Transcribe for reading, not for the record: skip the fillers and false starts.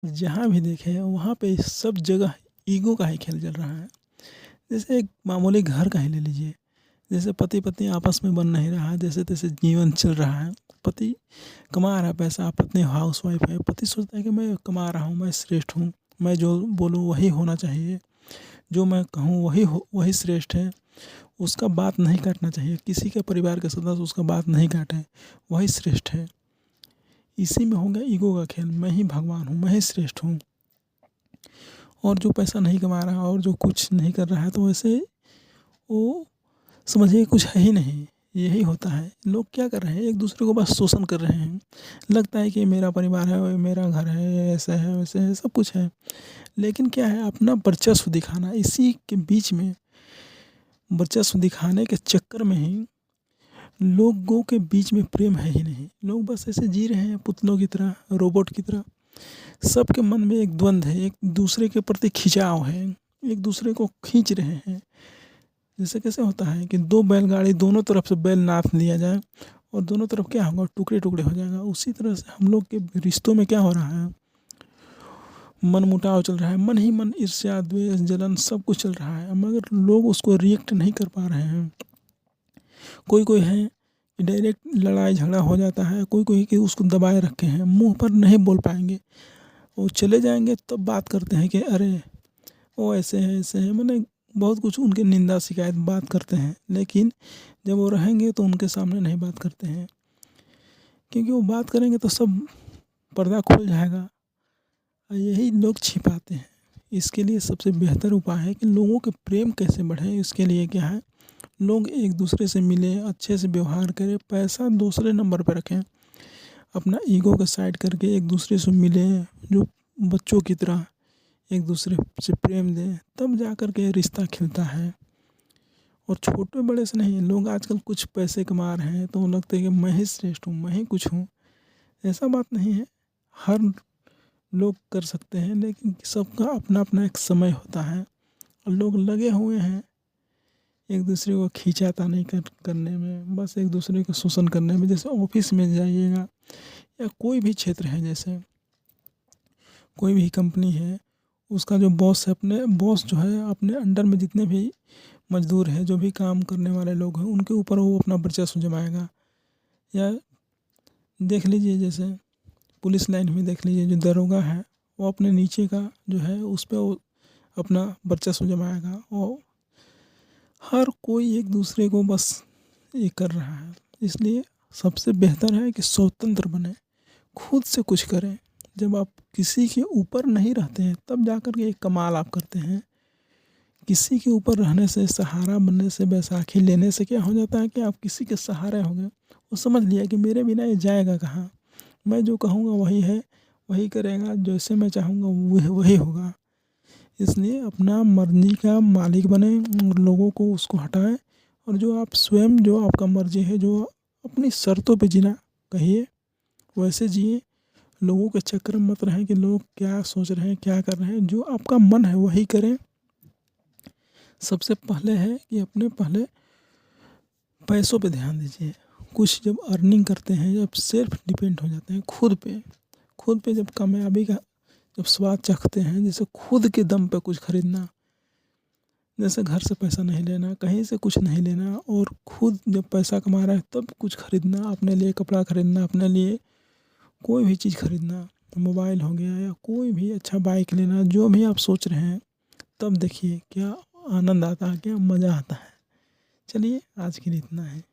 जहाँ भी देखें वहाँ पे सब जगह ईगो का ही खेल चल रहा है। जैसे एक मामूली घर का ही ले लीजिए, जैसे पति पत्नी आपस में बन नहीं रहा, जैसे तैसे जीवन चल रहा है। पति कमा रहा है पैसा, पत्नी हाउसवाइफ है। पति सोचता है कि मैं कमा रहा हूँ, मैं श्रेष्ठ हूँ, मैं जो बोलूँ वही होना चाहिए, जो मैं कहूँ वही श्रेष्ठ है। उसका बात नहीं काटना चाहिए, किसी के परिवार के सदस्य उसका बात नहीं काटें, वही श्रेष्ठ है। इसी में हो गया ईगो का खेल, मैं ही भगवान हूँ, मैं ही श्रेष्ठ हूँ। और जो पैसा नहीं कमा रहा और जो कुछ नहीं कर रहा है तो वैसे वो समझिए कुछ है ही नहीं। यही होता है, लोग क्या कर रहे हैं, एक दूसरे को बस शोषण कर रहे हैं। लगता है कि मेरा परिवार है, मेरा घर है, ऐसा है वैसे है, सब कुछ है। लेकिन क्या है, अपना वर्चस्व दिखाना, इसी के बीच में वर्चस्व दिखाने के चक्कर में ही लोगों के बीच में प्रेम है ही नहीं। लोग बस ऐसे जी रहे हैं पुतलों की तरह, रोबोट की तरह। सबके मन में एक द्वंद्व है, एक दूसरे के प्रति खिंचाव है, एक दूसरे को खींच रहे हैं। जैसे कैसे होता है कि दो बैलगाड़ी, दोनों तरफ से बैल नाप लिया जाए और दोनों तरफ क्या होगा, टुकड़े टुकड़े हो जाएगा। उसी तरह से हम लोग के रिश्तों में क्या हो रहा है, मन मुटाव चल रहा है, मन ही मन ईर्ष्या द्वेष जलन सब कुछ चल रहा है, मगर लोग उसको रिएक्ट नहीं कर पा रहे हैं। कोई कोई है कि डायरेक्ट लड़ाई झगड़ा हो जाता है, कोई कोई कि उसको दबाए रखे हैं, मुंह पर नहीं बोल पाएंगे, वो चले जाएंगे तब बात करते हैं कि अरे वो ऐसे हैं, मैंने बहुत कुछ उनके निंदा शिकायत बात करते हैं। लेकिन जब वो रहेंगे तो उनके सामने नहीं बात करते हैं, क्योंकि वो बात करेंगे तो सब पर्दा खुल जाएगा और यही लोग छिपाते हैं। इसके लिए सबसे बेहतर उपाय है कि लोगों के प्रेम कैसे बढ़े। इसके लिए क्या है, लोग एक दूसरे से मिलें, अच्छे से व्यवहार करें, पैसा दूसरे नंबर पर रखें, अपना ईगो का साइड करके एक दूसरे से मिलें, जो बच्चों की तरह एक दूसरे से प्रेम दें, तब जा कर के रिश्ता खिलता है। और छोटे बड़े से नहीं, लोग आजकल कुछ पैसे कमा रहे हैं तो लगता है कि मैं ही श्रेष्ठ हूँ, मैं ही कुछ हूँ। ऐसा बात नहीं है, हर लोग कर सकते हैं, लेकिन सबका अपना अपना एक समय होता है और लोग लगे हुए हैं एक दूसरे को खींचातानी करने में, बस एक दूसरे को शोषण करने में। जैसे ऑफिस में जाइएगा या कोई भी क्षेत्र है, जैसे कोई भी कंपनी है, उसका जो बॉस है, अपने बॉस जो है अपने अंडर में जितने भी मजदूर हैं, जो भी काम करने वाले लोग हैं, उनके ऊपर वो अपना वर्चस्व जमाएगा। या देख लीजिए जैसे पुलिस लाइन में देख लीजिए, जो दरोगा है वो अपने नीचे का जो है उस पर वो अपना वर्चस्व जमाएगा। और हर कोई एक दूसरे को बस ये कर रहा है। इसलिए सबसे बेहतर है कि स्वतंत्र बने, खुद से कुछ करें। जब आप किसी के ऊपर नहीं रहते हैं तब जाकर के एक कमाल आप करते हैं। किसी के ऊपर रहने से, सहारा बनने से, बैसाखी लेने से क्या हो जाता है कि आप किसी के सहारे हो गए। वो समझ लिया कि मेरे बिना ये जाएगा कहाँ, मैं जो कहूँगा वही है, वही करेगा, जैसे मैं चाहूँगा वही होगा। इसलिए अपना मर्जी का मालिक बने और लोगों को उसको हटाएं। और जो आप स्वयं, जो आपका मर्जी है, जो अपनी शर्तों पे जीना कहिए, वैसे जिए। लोगों के चक्कर में मत रहें कि लोग क्या सोच रहे हैं, क्या कर रहे हैं। जो आपका मन है वही करें। सबसे पहले है कि अपने पहले पैसों पे ध्यान दीजिए। कुछ जब अर्निंग करते हैं, जब सेल्फ डिपेंड हो जाते हैं, खुद पे जब कामयाबी का जब स्वाद चखते हैं, जैसे खुद के दम पे कुछ खरीदना, जैसे घर से पैसा नहीं लेना, कहीं से कुछ नहीं लेना, और खुद जब पैसा कमा रहा है तब कुछ खरीदना, अपने लिए कपड़ा खरीदना, अपने लिए कोई भी चीज़ खरीदना, मोबाइल हो गया या कोई भी अच्छा बाइक लेना, जो भी आप सोच रहे हैं, तब देखिए क्या आनंद आता है, क्या मज़ा आता है। चलिए आज के लिए इतना है।